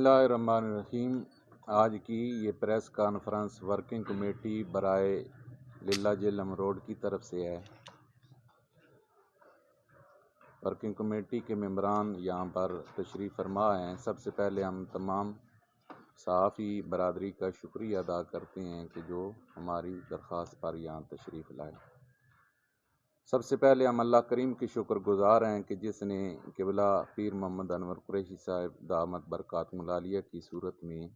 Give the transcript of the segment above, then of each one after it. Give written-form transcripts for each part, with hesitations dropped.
बिस्मिल्लाहिर्रहमानिर्रहीम। आज की ये प्रेस कॉन्फ्रेंस वर्किंग कमेटी बराए लिल्ला जेलम रोड की तरफ से है। वर्किंग कमेटी के मेंबरान यहाँ पर तशरीफ़ फरमा हैं। सबसे पहले हम तमाम सहाफ़ी बरादरी का शुक्रिया अदा करते हैं कि जो हमारी दरख्वास्त पर यहाँ तशरीफ़ लाए। सबसे पहले हम अल्लाह करीम के शुक्रगुज़ार हैं कि जिसने क़िबला पीर मोहम्मद अनवर कुरैशी साहब दामत बरकातुहुल आलिया की सूरत में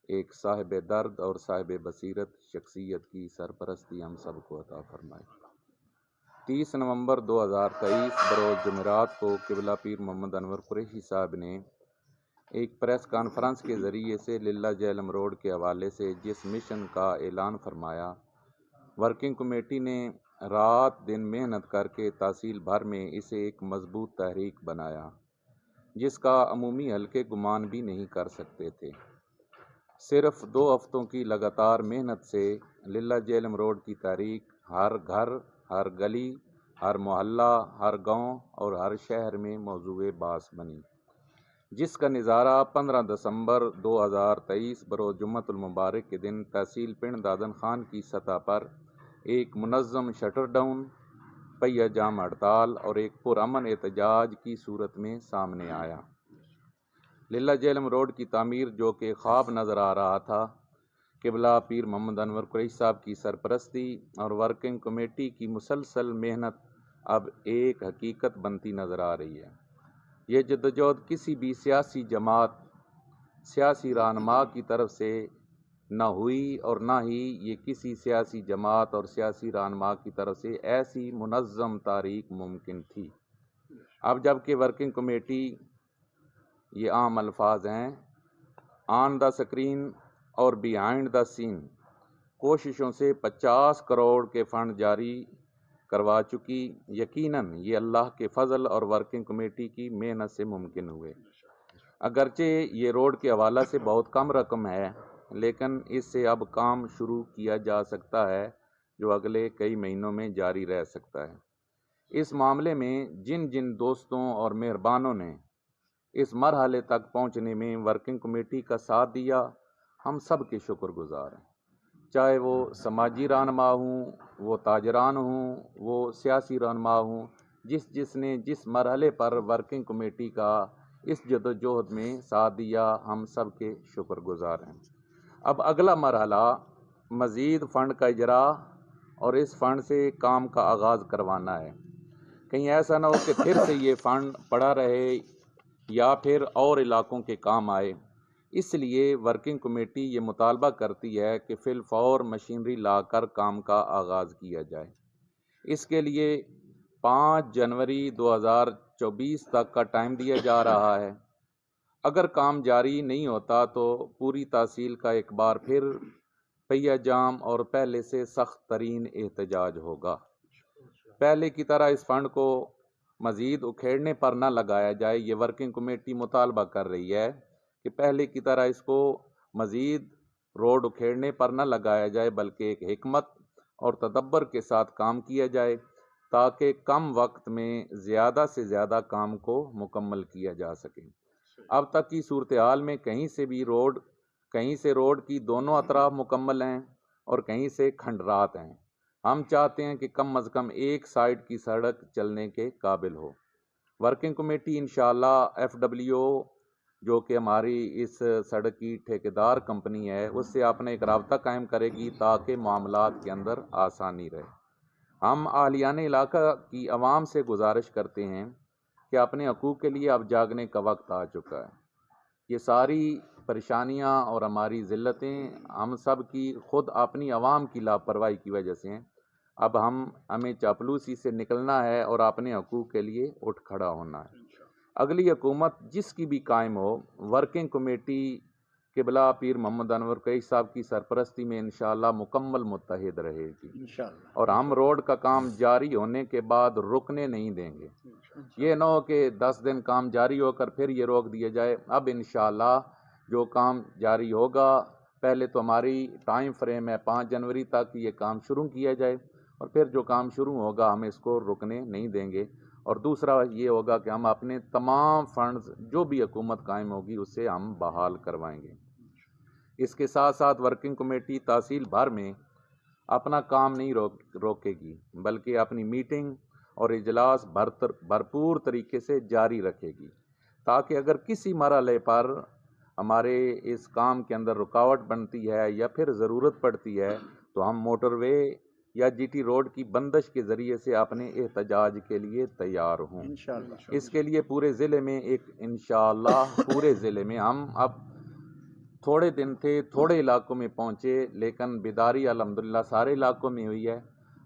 एक साहिब दर्द और साहिब बसीरत शख्सियत की सरपरस्ती हम सबको अता फरमाई। 30 नवंबर 2023 बरोज़ जुमेरात को क़िबला पीर मोहम्मद अनवर कुरैशी साहब ने एक प्रेस कॉन्फ्रेंस के ज़रिए से लिल्ला जेलम रोड के हवाले से जिस मिशन का ऐलान फरमाया, वर्किंग कमेटी ने रात दिन मेहनत करके तहसील भर में इसे एक मजबूत तहरीक बनाया, जिसका अमूमी हल्के गुमान भी नहीं कर सकते थे। सिर्फ 2 हफ्तों की लगातार मेहनत से लिल्ला जेलम रोड की तहरीक हर घर, हर गली, हर मोहल्ला, हर गांव और हर शहर में मौजूए बास बनी, जिसका नज़ारा 15 दिसंबर 2023 बरोज़ जुम्मतुल मुबारक के दिन तहसील पिंड दादन खान की सतह पर एक मुनज़्ज़म शटर डाउन, पहिया जाम हड़ताल और एक पुरअमन एहतजाज की सूरत में सामने आया। लिल्ला जेलम रोड की तामीर जो कि ख्वाब नज़र आ रहा था, क़िबला पीर मोहम्मद अनवर कुरैशी साहब की सरपरस्ती और वर्किंग कमेटी की मुसलसल मेहनत अब एक हकीकत बनती नज़र आ रही है। ये जद्दोजहद किसी भी सियासी जमात, सियासी रहनुमा की तरफ से न हुई और न ही ये किसी सियासी जमात और सियासी रहनुमा की तरफ से ऐसी मुनज़्ज़म तारीख मुमकिन थी। अब जबकि वर्किंग कमेटी, ये आम अल्फाज हैं, ऑन द स्क्रीन और बिहाइंड द सीन कोशिशों से 50 करोड़ के फंड जारी करवा चुकी, यकीनन ये अल्लाह के फजल और वर्किंग कमेटी की मेहनत से मुमकिन हुए। अगरचे ये रोड के हवाला से बहुत कम रकम है, लेकिन इससे अब काम शुरू किया जा सकता है जो अगले कई महीनों में जारी रह सकता है। इस मामले में जिन जिन दोस्तों और मेहरबानों ने इस मरहले तक पहुंचने में वर्किंग कमेटी का साथ दिया, हम सब के शुक्रगुजार हैं। चाहे वो समाजी रहनुमा हूँ, वो ताजरान हूँ, वो सियासी रहनुमा हूँ, जिसने जिस मरहले पर वर्किंग कमेटी का इस जदोजहद में साथ दिया, हम सब के शुक्रगुजार हैं। अब अगला मरहला मज़ीद फ़ंड का इजरा और इस फ़ंड से काम का आगाज़ करवाना है। कहीं ऐसा ना हो कि फिर से ये फ़ंड पड़ा रहे या फिर और इलाकों के काम आए। इसलिए वर्किंग कमेटी ये मुतालबा करती है कि फिलफौर मशीनरी लाकर काम का आगाज़ किया जाए। इसके लिए 5 जनवरी 2024 तक का टाइम दिया जा रहा है। अगर काम जारी नहीं होता तो पूरी तहसील का एक बार फिर पहिया जाम और पहले से सख्त तरीन एहतजाज होगा। पहले की तरह इस फंड को मज़ीद उखेड़ने पर न लगाया जाए। ये वर्किंग कमेटी मुतालबा कर रही है कि पहले की तरह इसको मज़ीद रोड उखेड़ने पर न लगाया जाए, बल्कि एक हिकमत और तदब्बर के साथ काम किया जाए ताकि कम वक्त में ज़्यादा से ज़्यादा काम को मुकम्मल किया जा सके। अब तक की सूरत हाल में कहीं से रोड की दोनों अतराफ मुकम्मल हैं और कहीं से खंडरात हैं। हम चाहते हैं कि कम अज़ कम एक साइड की सड़क चलने के काबिल हो। वर्किंग कमेटी इंशाअल्लाह FWO जो कि हमारी इस सड़क की ठेकेदार कंपनी है, उससे अपने एक राब्ता कायम करेगी ताकि मामलात के अंदर आसानी रहे। हम अहलियान इलाका की आवाम से गुजारिश करते हैं कि अपने हकूक़ के लिए अब जागने का वक्त आ चुका है। ये सारी परेशानियां और हमारी ज़िल्लतें हम सब की खुद अपनी आवाम की लापरवाही की वजह से हैं। अब हमें चापलूसी से निकलना है और अपने हकूक़ के लिए उठ खड़ा होना है। अगली हुकूमत जिसकी भी कायम हो, वर्किंग कमेटी क़िबला पीर मोहम्मद अनवर कुरैशी साहब की सरपरस्ती में इंशाअल्लाह मुकम्मल मुत्तहिद रहेगी इंशाअल्लाह। और हम रोड का काम जारी होने के बाद रुकने नहीं देंगे। ये न हो कि 10 दिन काम जारी होकर फिर ये रोक दिया जाए। अब इंशाअल्लाह जो काम जारी होगा, पहले तो हमारी टाइम फ्रेम है 5 जनवरी तक ये काम शुरू किया जाए और फिर जो काम शुरू होगा हम इसको रुकने नहीं देंगे। اور دوسرا یہ ہوگا کہ ہم اپنے تمام فنڈز جو بھی حکومت قائم ہوگی اسے ہم بحال کروائیں گے۔ اس کے ساتھ ساتھ ورکنگ کمیٹی تحصیل بھر میں اپنا کام نہیں روکے گی، بلکہ اپنی میٹنگ اور اجلاس بھرپور طریقے سے جاری رکھے گی، تاکہ اگر کسی مرحلے پر ہمارے اس کام کے اندر رکاوٹ بنتی ہے یا پھر ضرورت پڑتی ہے تو ہم موٹر وے یا جی ٹی روڈ کی بندش کے ذریعے سے اپنے احتجاج کے لیے تیار ہوں۔ اس کے لیے پورے ضلع میں انشاءاللہ پورے ضلع میں ہم اب تھوڑے دن تھے، تھوڑے علاقوں میں پہنچے، لیکن بیداری الحمدللہ سارے علاقوں میں ہوئی ہے۔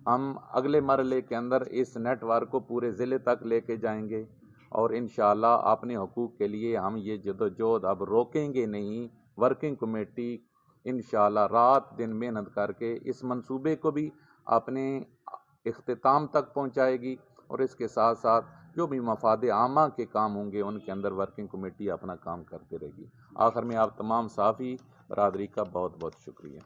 ہم اگلے مرحلے کے اندر اس نیٹ ورک کو پورے ضلع تک لے کے جائیں گے اور انشاءاللہ اپنے حقوق کے لیے ہم یہ جدوجہد اب روکیں گے نہیں۔ ورکنگ کمیٹی انشاءاللہ رات دن محنت کر کے اس منصوبے کو بھی اپنے اختتام تک پہنچائے گی، اور اس کے ساتھ ساتھ جو بھی مفاد عامہ کے کام ہوں گے ان کے اندر ورکنگ کمیٹی اپنا کام کرتے رہے گی۔ آخر میں آپ تمام صحافی برادری کا بہت بہت شکریہ۔